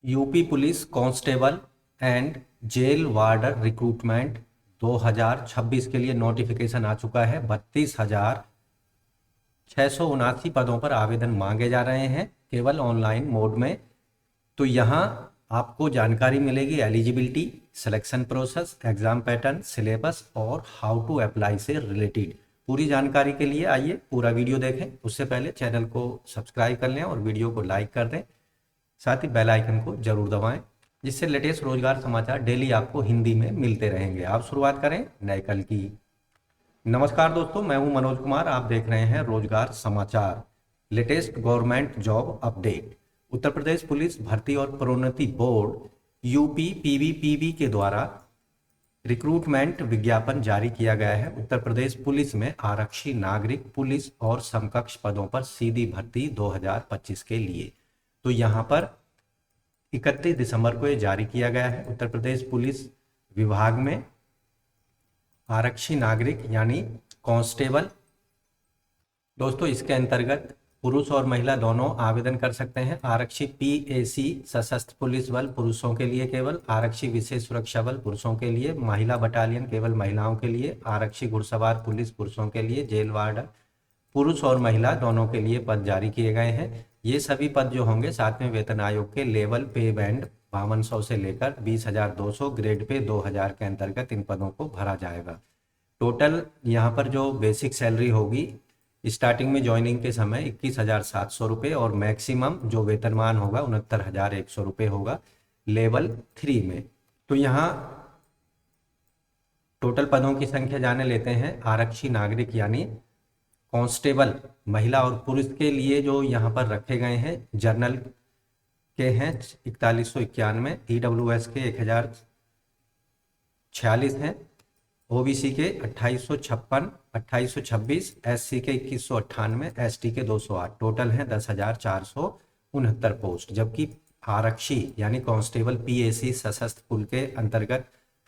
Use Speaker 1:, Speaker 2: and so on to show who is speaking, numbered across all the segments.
Speaker 1: UP police constable and jail warder recruitment 2026 के लिए notification आ चुका है। 32,679 पदों पर आवेदन मांगे जा रहे हैं केवल ऑनलाइन मोड में। तो यहाँ आपको जानकारी मिलेगी eligibility, selection process, exam pattern, syllabus और हाउ टू अप्लाई से रिलेटेड। पूरी जानकारी के लिए आइए पूरा वीडियो देखें। उससे पहले चैनल को सब्सक्राइब कर लें और वीडियो को लाइक कर दें, साथ ही बेल आइकन को जरूर दबाएं, जिससे लेटेस्ट रोजगार समाचार डेली आपको हिंदी में मिलते रहेंगे। आप शुरुआत करें नए कल की। नमस्कार दोस्तों, मैं हूं मनोज कुमार। आप देख रहे हैं रोजगार समाचार, latest government job update. Uttar Pradesh police भर्ती और प्रोन्नति बोर्ड यूपी पीवीपीबी के द्वारा रिक्रूटमेंट विज्ञापन जारी किया गया है। उत्तर प्रदेश पुलिस में आरक्षी, नागरिक पुलिस और समकक्ष पदों पर सीधी भर्ती 2025 के लिए। तो यहाँ पर 31 दिसंबर को ये जारी किया गया है। उत्तर प्रदेश पुलिस विभाग में आरक्षी, नागरिक यानी कांस्टेबल, दोस्तों इसके अंतर्गत पुरुष और महिला दोनों आवेदन कर सकते हैं। आरक्षी पीएसी सशस्त्र पुलिस बल पुरुषों के लिए केवल, आरक्षी विशेष सुरक्षा बल पुरुषों के लिए, महिला बटालियन केवल महिलाओं के लिए, आरक्षी घुड़सवार पुलिस पुरुषों के लिए, जेल वार्डर पुरुष और महिला दोनों के लिए पद जारी किए गए हैं। ये सभी पद जो होंगे 7वें वेतन आयोग के लेवल पे बैंड 5200 से लेकर 20,200 ग्रेड पे 2000 के अंतर्गत इन पदों को भरा जाएगा। टोटल यहाँ पर जो बेसिक सैलरी होगी स्टार्टिंग में ज्वाइनिंग के समय 21,700 रुपये और मैक्सिमम जो वेतनमान होगा 69,100 रुपये होगा लेवल 3 में। तो यहाँ टोटल पदों की संख्या जाने लेते हैं। आरक्षी नागरिक यानी कांस्टेबल महिला और पुरुष के लिए जो यहाँ पर रखे गए हैं, जर्नल के हैं 4191, ईडब्ल्यूएस के 1046 हैं, ओबीसी के 2856, 2826, एससी के 2198, एसटी के 208। टोटल हैं 10,469 पोस्ट। जबकि आरक्षी यानी कांस्टेबल पीएसी सशस्त्र पुल के अंतर्गत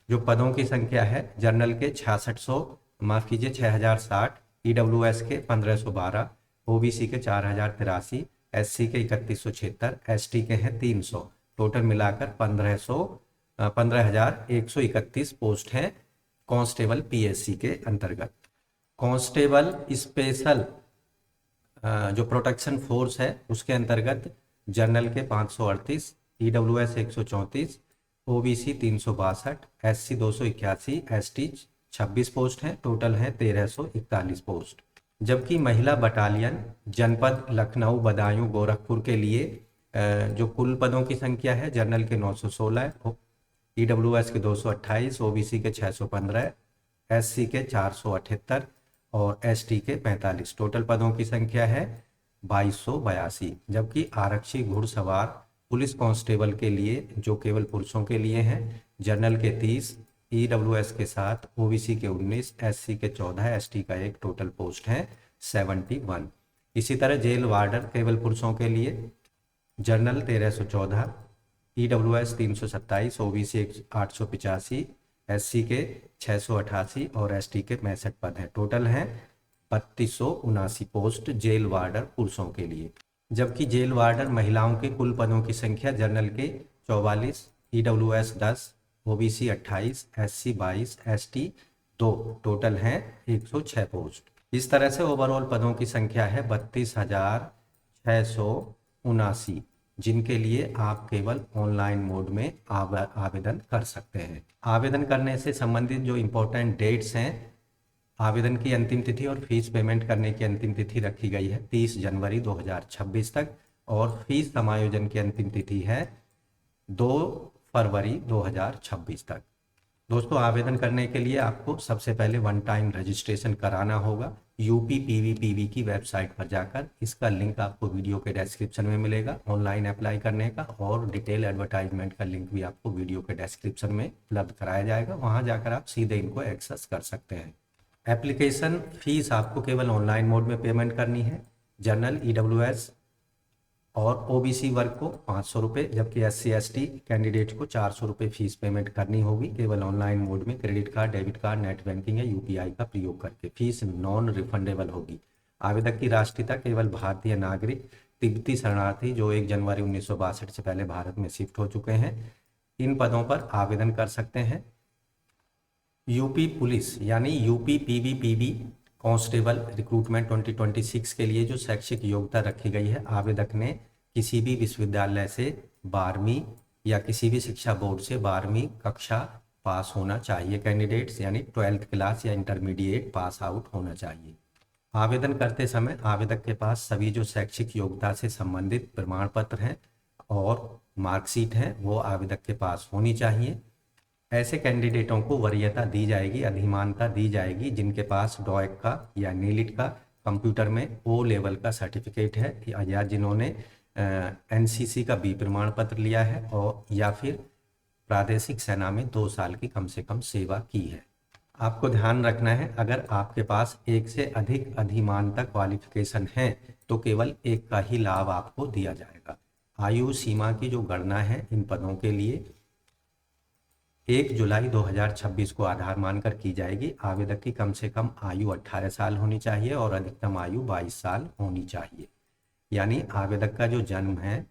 Speaker 1: जो पदों की संख्या है, जर्नल के 6060, ईडब्ल्यूएस के 1512, ओबीसी के 4083, एससी के 3176, एसटी के हैं 300। टोटल मिलाकर 15,131 पोस्ट हैं कांस्टेबल पीएससी के अंतर्गत। कांस्टेबल स्पेशल जो प्रोटेक्शन फोर्स है उसके अंतर्गत जर्नल के 538, EWS 134, OBC 362, SC 281, ST 26 post हैं। टोटल है 1341 पोस्ट। जबकि महिला बटालियन जनपद लखनऊ, बदायूं, गोरखपुर के लिए जो कुल पदों की संख्या है, जर्नल के 916, ईडब्ल्यूएस के 228, ओबीसी के 615, एससी के 478 और एसटी के 45। टोटल पदों की संख्या है 2282। जबकि आरक्षी घुड़सवार पुलिस कांस्टेबल के लिए जो केवल पुरुषों के लिए हैं, जर्नल के 30, ईडब्ल्यूएस के 7, ओबीसी के 19, एससी के 14, एसटी का 1। टोटल पोस्ट है 71। इसी तरह जेल वार्डर केवल पुरुषों के लिए, जर्नल 1314, ईडब्ल्यूएस 327, ओबीसी 885, एससी के 688 और एसटी के 65 पद हैं। टोटल हैं 3279 पोस्ट जेल वार्डर पुरुषों के लिए। जबकि जेल वार्डर महिलाओं के कुल पदों की संख्या, जर्नल के 44, EWS 10, OBC 28, SC 22, ST 2। Total हैं 106 पोस्ट। इस तरह से ओवरऑल पदों की संख्या है 32,679, जिनके लिए आप केवल ऑनलाइन मोड में आवेदन कर सकते हैं। आवेदन करने से संबंधित जो इम्पोर्टेंट डेट्स हैं, आवेदन की अंतिम तिथि और फीस पेमेंट करने की अंतिम तिथि रखी गई है 30 जनवरी 2026 तक, और फीस समायोजन की अंतिम तिथि है 2 फरवरी 2026 तक। दोस्तों आवेदन करने के लिए आपको सबसे पहले वन टाइम रजिस्ट्रेशन कराना होगा यूपी पीवीपीबी की वेबसाइट पर जाकर। इसका लिंक आपको वीडियो के डिस्क्रिप्शन में मिलेगा ऑनलाइन अप्लाई करने का, और डिटेल एडवर्टाइजमेंट का लिंक भी आपको वीडियो के डिस्क्रिप्शन में उपलब्ध कराया जाएगा। वहां जाकर आप सीधे इनको एक्सेस कर सकते हैं। एप्लीकेशन फीस आपको केवल ऑनलाइन मोड में पेमेंट करनी है। जनरल, ईडब्ल्यूएस और ओबीसी वर्ग को 500 रुपये, जबकि एससी एसटी कैंडिडेट को 400 रुपये फीस पेमेंट करनी होगी केवल ऑनलाइन मोड में। Credit card, debit card, net banking या यूपीआई का प्रयोग करके। फीस नॉन रिफंडेबल होगी। आवेदक की राष्ट्रीयता केवल भारतीय नागरिक तिब्बती शरणार्थी जो 1 जनवरी 1962 से पहले भारत में शिफ्ट हो चुके हैं, इन पदों पर आवेदन कर सकते हैं। यूपी पुलिस यानी यूपी पीवी कांस्टेबल रिक्रूटमेंट 2026 के लिए जो शैक्षिक योग्यता रखी गई है, आवेदक ने किसी भी विश्वविद्यालय से 12वीं या किसी भी शिक्षा बोर्ड से 12वीं कक्षा पास होना चाहिए कैंडिडेट्स, यानी 12th क्लास या इंटरमीडिएट पास आउट होना चाहिए। आवेदन करते समय आवेदक के पास सभी जो शैक्षिक योग्यता से संबंधित प्रमाण पत्र हैं और मार्कशीट है वो आवेदक के पास होनी चाहिए। ऐसे कैंडिडेटों को वरीयता दी जाएगी, अधिमानता दी जाएगी जिनके पास डॉएक का या नीलिट का कंप्यूटर में ओ लेवल का सर्टिफिकेट है, या जिन्होंने एनसीसी का बी प्रमाण पत्र लिया है और या फिर प्रादेशिक सेना में 2 साल की कम से कम सेवा की है। आपको ध्यान रखना है, अगर आपके पास एक से अधिक अधिमानता क्वालिफिकेशन है तो केवल एक का ही लाभ आपको दिया जाएगा। आयु सीमा की जो गणना है इन पदों के लिए 1 जुलाई 2026 को आधार मानकर की जाएगी। आवेदक की कम से कम आयु 18 साल होनी चाहिए और अधिकतम आयु 22 साल होनी चाहिए। यानी आवेदक का जो जन्म है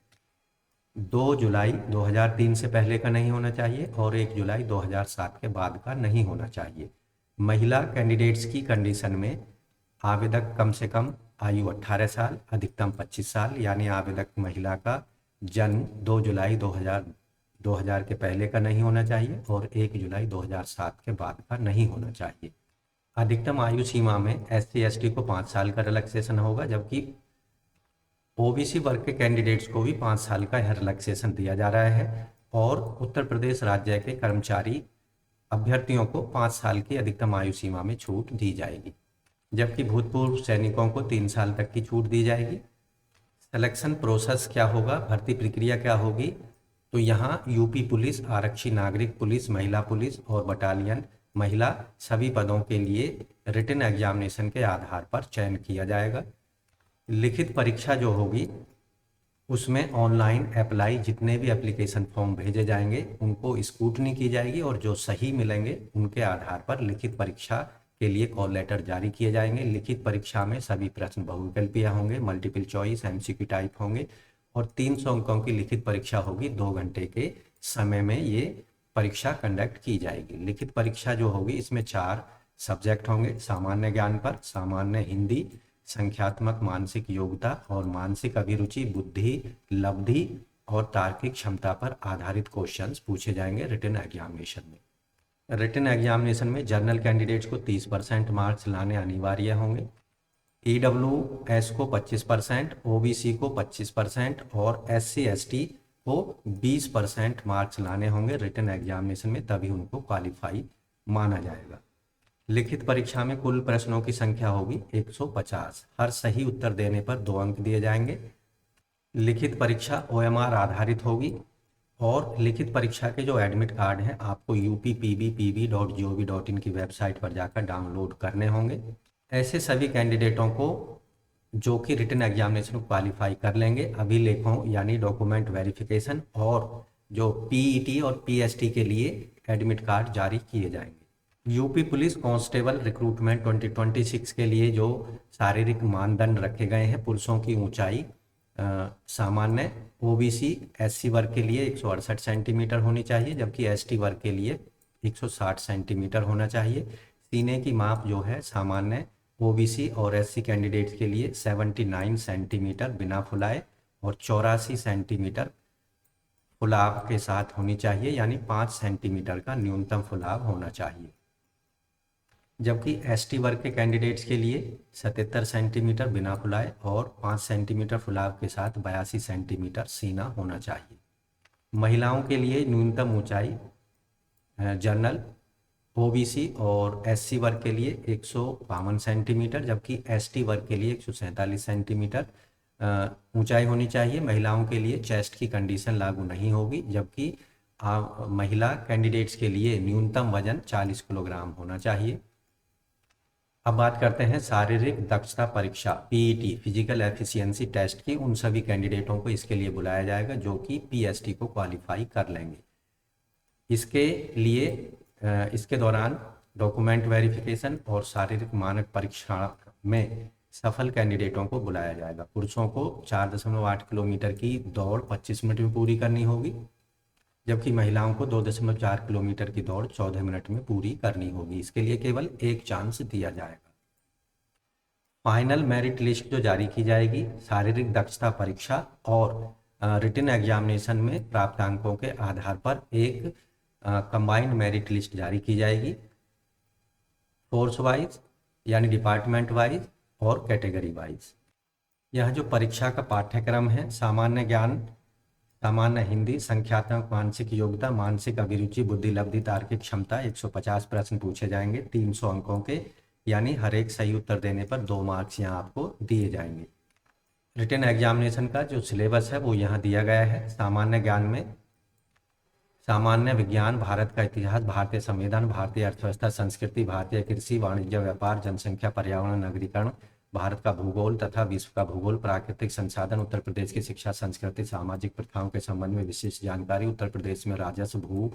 Speaker 1: 2 जुलाई 2003 से पहले का नहीं होना चाहिए और 1 जुलाई 2007 के बाद का नहीं होना चाहिए। महिला कैंडिडेट्स की कंडीशन में आवेदक कम से कम आयु 18 साल, अधिकतम 25 साल, यानी आवेदक महिला का जन्म 2 जुलाई 2000 के पहले का नहीं होना चाहिए और 1 जुलाई 2007 के बाद का नहीं होना चाहिए। अधिकतम आयु सीमा में SC/ST को 5 साल का रिलैक्सेशन होगा, जबकि ओबीसी वर्ग के कैंडिडेट्स को भी 5 साल का रिलैक्सेशन दिया जा रहा है और उत्तर प्रदेश राज्य के कर्मचारी अभ्यर्थियों को 5 साल की अधिकतम आयु सीमा में छूट दी जाएगी, जबकि भूतपूर्व सैनिकों को 3 साल तक की छूट दी जाएगी। सिलेक्शन प्रोसेस क्या होगा, भर्ती प्रक्रिया क्या होगी, तो यहाँ यूपी पुलिस, आरक्षी नागरिक पुलिस, महिला पुलिस और बटालियन महिला सभी पदों के लिए रिटन एग्जामिनेशन के आधार पर चयन किया जाएगा। लिखित परीक्षा जो होगी उसमें ऑनलाइन अप्लाई जितने भी एप्लीकेशन फॉर्म भेजे जाएंगे उनको स्क्रूटनी की जाएगी और जो सही मिलेंगे उनके आधार पर लिखित परीक्षा के लिए कॉल लेटर जारी किए जाएंगे। लिखित परीक्षा में सभी प्रश्न बहुविकल्पीय होंगे, मल्टीपल चॉइस MCQ टाइप होंगे और 300 अंकों की लिखित परीक्षा होगी। 2 घंटे के समय में ये परीक्षा कंडक्ट की जाएगी। लिखित परीक्षा जो होगी इसमें 4 सब्जेक्ट होंगे, सामान्य ज्ञान पर, सामान्य हिंदी, संख्यात्मक मानसिक योग्यता और मानसिक अभिरुचि, बुद्धि, लब्धि और तार्किक क्षमता पर आधारित क्वेश्चंस पूछे जाएंगे रिटन एग्जामिनेशन में। रिटन एग्जामिनेशन में जनरल कैंडिडेट्स को 30% मार्क्स लाने अनिवार्य होंगे, EWS को 25%, OBC को 25% और SC/ST को 20% मार्क्स लाने होंगे रिटन एग्जामिनेशन में, तभी उनको क्वालिफाई माना जाएगा। लिखित परीक्षा में कुल प्रश्नों की संख्या होगी 150। हर सही उत्तर देने पर 2 अंक दिए जाएंगे। लिखित परीक्षा OMR आधारित होगी और लिखित परीक्षा के जो एडमिट कार्ड हैं आपको uppbpb.gov.in की वेबसाइट पर जाकर डाउनलोड करने होंगे। ऐसे सभी कैंडिडेटों को जो कि रिटन एग्जामिनेशन को क्वालिफाई कर लेंगे, अभिलेखों यानी डॉक्यूमेंट वेरिफिकेशन और जो PET और PST के लिए एडमिट कार्ड जारी किए जाएंगे। यूपी पुलिस कांस्टेबल रिक्रूटमेंट 2026 के लिए जो शारीरिक मानदंड रखे गए हैं, पुरुषों की ऊंचाई सामान्य OBC SC वर्ग के लिए 168 सेंटीमीटर होनी चाहिए, जबकि ST वर्ग के लिए 160 सेंटीमीटर होना चाहिए। सीने की माप जो है सामान्य OBC और SC कैंडिडेट्स के लिए 79 सेंटीमीटर बिना फुलाए और 84 सेंटीमीटर फुलाव के साथ होनी चाहिए, यानी 5 सेंटीमीटर का न्यूनतम फुलाव होना चाहिए। जबकि ST वर्ग के कैंडिडेट्स के लिए 77 सेंटीमीटर बिना फुलाए और 5 सेंटीमीटर फुलाव के साथ 82 सेंटीमीटर सीना होना चाहिए। महिलाओं के लिए न्यूनतम ऊंचाई जनरल OBC और SC वर्ग के लिए 152 सेंटीमीटर, जबकि ST वर्ग के लिए 147 सेंटीमीटर ऊंचाई होनी चाहिए। महिलाओं के लिए चेस्ट की कंडीशन लागू नहीं होगी, जबकि महिला कैंडिडेट्स के लिए न्यूनतम वजन 40 किलोग्राम होना चाहिए। अब बात करते हैं शारीरिक दक्षता परीक्षा PET फिजिकल एफिशिएंसी टेस्ट की। उन सभी कैंडिडेटों को इसके लिए बुलाया जाएगा जो कि PST को क्वालिफाई कर लेंगे। इसके लिए इसके दौरान डॉक्यूमेंट वेरिफिकेशन और शारीरिक मानक परीक्षा में सफल कैंडिडेटों को बुलाया जाएगा। पुरुषों को 4.8 किलोमीटर की दौड़ 25 मिनट में पूरी करनी होगी, जबकि महिलाओं को 2.4 किलोमीटर की दौड़ 14 मिनट में पूरी करनी होगी। इसके लिए केवल एक चांस दिया जाएगा। फाइनल मेरिट लिस्ट जो जारी की जाएगी, शारीरिक दक्षता परीक्षा और रिटन एग्जामिनेशन में प्राप्त अंकों के आधार पर एक कंबाइंड मेरिट लिस्ट जारी की जाएगी, फोर्स वाइज यानी डिपार्टमेंट वाइज और कैटेगरी वाइज। यह जो परीक्षा का पाठ्यक्रम है, सामान्य ज्ञान, सामान्य हिंदी, संख्यात्मक मानसिक योग्यता, मानसिक अभिरुचि, बुद्धि लब्धि, तार्किक क्षमता, 150 प्रश्न पूछे जाएंगे 300 अंकों के, यानी हर एक सही उत्तर देने पर 2 मार्क्स यहाँ आपको दिए जाएंगे। रिटन एग्जामिनेशन का जो सिलेबस है वो यहाँ दिया गया है। सामान्य ज्ञान में सामान्य विज्ञान, भारत का इतिहास, भारतीय संविधान, भारतीय अर्थव्यवस्था, संस्कृति, भारतीय कृषि, वाणिज्य, व्यापार, जनसंख्या, पर्यावरण, नगरीकरण, भारत का भूगोल तथा विश्व का भूगोल, प्राकृतिक संसाधन, उत्तर प्रदेश की शिक्षा संस्कृति, सामाजिक प्रथाओं के संबंध में विशिष्ट जानकारी, उत्तर प्रदेश में राजस्व, भू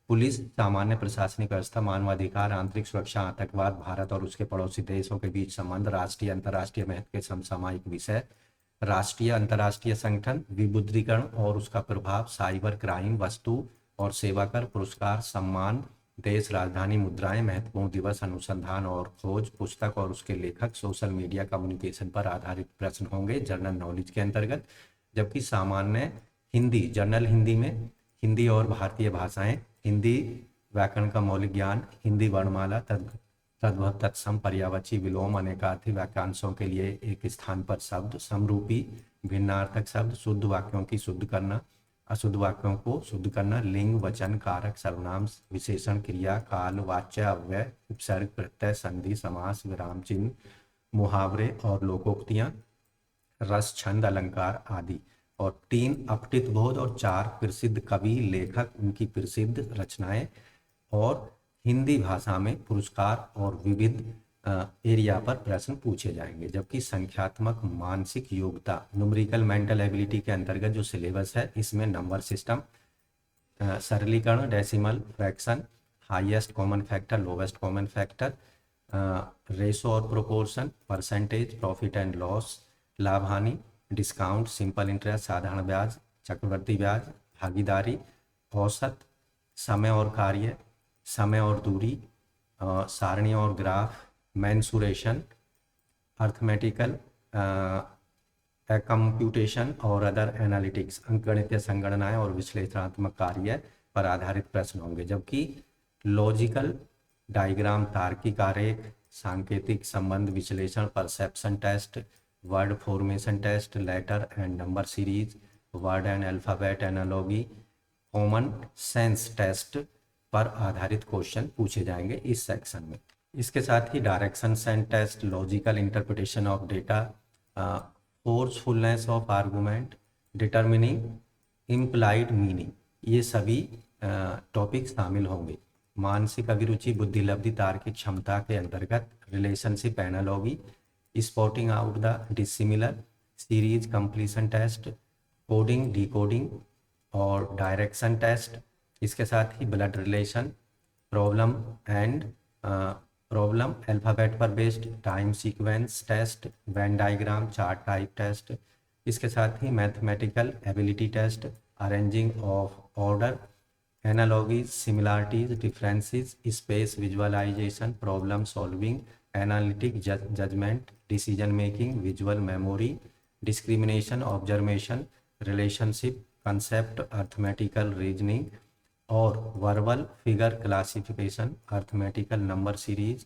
Speaker 1: पुलिस, सामान्य प्रशासनिक व्यवस्था, मानवाधिकार, आंतरिक सुरक्षा, आतंकवाद, भारत और उसके पड़ोसी देशों के बीच संबंध, राष्ट्रीय अंतर्राष्ट्रीय महत्व के समसामयिक विषय, राष्ट्रीय अंतर्राष्ट्रीय संगठन, विमुद्रीकरण और उसका प्रभाव, साइबर क्राइम, वस्तु और सेवा कर, पुरस्कार, सम्मान, देश, राजधानी, मुद्राएं, महत्वपूर्ण दिवस, अनुसंधान और खोज, पुस्तक और उसके लेखक, सोशल मीडिया, कम्युनिकेशन पर आधारित प्रश्न होंगे जनरल नॉलेज के अंतर्गत। जबकि सामान्य हिंदी, जनरल हिंदी में हिंदी और भारतीय भाषाएं, हिंदी व्याकरण का मौलिक ज्ञान, हिंदी वर्णमाला, तद्भव, तत्सम, पर्यायवाची, विलोम, अनेकार्थी वाक्यांशों के लिए एक स्थान पर शब्द, समरूपी, भिन्नार्थक शब्द, शुद्ध वाक्यों की शुद्ध करना, अशुद्ध वाक्यों को शुद्ध करना, लिंग, वचन, कारक, सर्वनाम, विशेषण, क्रिया, काल, वाच्य, अव्यय, उपसर्ग, प्रत्यय, संधि, समास, विराम चिन्ह, मुहावरे और लोकोक्तियां, रस, छंद, अलंकार आदि, और 3 अपठित बोध और 4 प्रसिद्ध कवि, लेखक, उनकी प्रसिद्ध रचनाएं, और हिंदी भाषा में पुरस्कार और विविध एरिया पर प्रश्न पूछे जाएंगे। जबकि संख्यात्मक मानसिक योग्यता, न्यूमेरिकल मेंटल एबिलिटी के अंतर्गत जो सिलेबस है, इसमें नंबर सिस्टम, सरलीकरण, decimal, fraction, highest common factor, lowest common factor, ratio और proportion, percentage, profit and loss, लाभ हानि, डिस्काउंट, सिंपल इंटरेस्ट, साधारण ब्याज, चक्रवर्ती ब्याज, भागीदारी, औसत, समय और कार्य, समय और दूरी, सारणी और ग्राफ, मेंसुरेशन, अर्थमेटिकल कंप्यूटेशन और अदर एनालिटिक्स, अंकगणितीय संगणनाएं और विश्लेषणात्मक कार्य पर आधारित प्रश्न होंगे। जबकि लॉजिकल डायग्राम, तार्किक आरेख, सांकेतिक संबंध विश्लेषण, perception test, word formation test, letter and number series, word and alphabet analogy, common sense test पर आधारित क्वेश्चन पूछे जाएंगे इस सेक्शन में। इसके साथ ही direction sense test, logical interpretation of data, forcefulness of argument, determining implied meaning, ये सभी टॉपिक शामिल होंगे। मानसिक अभिरुचि, बुद्धि लब्धि, तार्किक क्षमता के अंतर्गत relationship analogy, spotting out the dissimilar, series completion test, coding, decoding और डायरेक्शन टेस्ट। इसके साथ ही blood relation, problem and problem alphabet पर based, time sequence test, Venn diagram, chart type test. इसके साथ ही mathematical ability test, arranging of order, analogies, similarities, differences, space visualisation, problem solving, analytic judgement, decision making, visual memory, discrimination, observation, relationship, concept, arithmetical reasoning और verbal figure classification, arithmetical number series,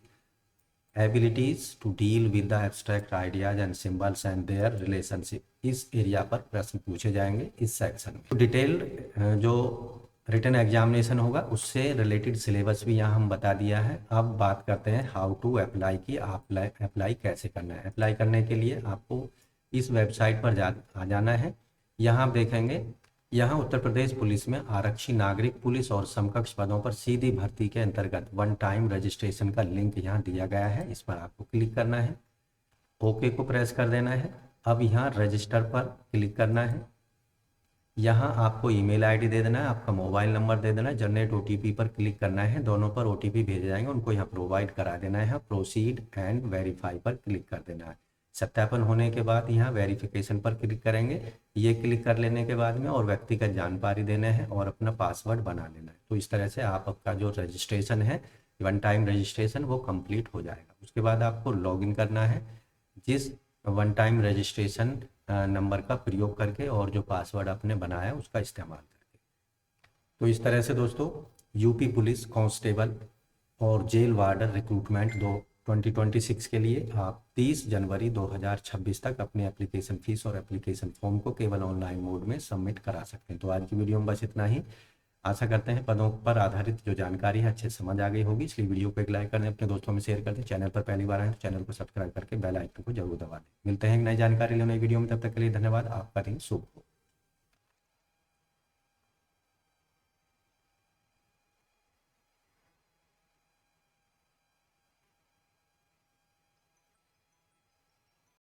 Speaker 1: abilities to deal with the abstract ideas and symbols and their relationship. इस area पर प्रश्न पूछे जाएंगे इस section में। तो detailed जो रिटन एग्जामिनेशन होगा उससे रिलेटेड सिलेबस भी यहाँ हम बता दिया है। अब बात करते हैं हाउ टू अप्लाई की, अप्लाई कैसे करना है। अप्लाई करने के लिए आपको इस वेबसाइट पर आ जाना है। यहाँ आप देखेंगे, यहाँ उत्तर प्रदेश पुलिस में आरक्षी, नागरिक पुलिस और समकक्ष पदों पर सीधी भर्ती के अंतर्गत 1 टाइम रजिस्ट्रेशन का लिंक यहाँ दिया गया है। इस पर आपको क्लिक करना है, ओके को प्रेस कर देना है। अब यहाँ रजिस्टर पर क्लिक करना है। यहाँ आपको ईमेल आईडी दे देना है, आपका मोबाइल नंबर दे देना है, जनरेट ओटीपी पर क्लिक करना है। दोनों पर ओटीपी भेजे जाएंगे, उनको यहाँ प्रोवाइड करा देना है। प्रोसीड एंड वेरीफाई पर क्लिक कर देना है। सत्यापन होने के बाद यहाँ वेरिफिकेशन पर क्लिक करेंगे। ये क्लिक कर लेने के बाद में और व्यक्तिगत जानकारी देना है और अपना पासवर्ड बना लेना है। तो इस तरह से आपका जो रजिस्ट्रेशन है, वन टाइम रजिस्ट्रेशन, वो कंप्लीट हो जाएगा। उसके बाद आपको लॉगिन करना है जिस वन टाइम रजिस्ट्रेशन नंबर का प्रयोग करके और जो पासवर्ड आपने बनाया उसका इस्तेमाल करके। तो इस तरह से दोस्तों यूपी पुलिस कांस्टेबल और जेल वार्डन रिक्रूटमेंट 2026 के लिए आप 30 जनवरी 2026 तक अपने एप्लीकेशन फीस और एप्लीकेशन फॉर्म को केवल ऑनलाइन मोड में सबमिट करा सकते हैं। तो आज की वीडियो में बस इतना ही। आशा करते हैं पदों पर आधारित जो जानकारी है अच्छे से समझ आ गई होगी, इसलिए वीडियो को एक लाइक कर दें, अपने दोस्तों में शेयर कर दें। चैनल पर पहली बार आए तो चैनल को सब्सक्राइब करके बेल आइकन को जरूर दबा दें। मिलते हैं नई जानकारी ले नई वीडियो में, तब तक के लिए धन्यवाद। आपका दिन शुभ हो।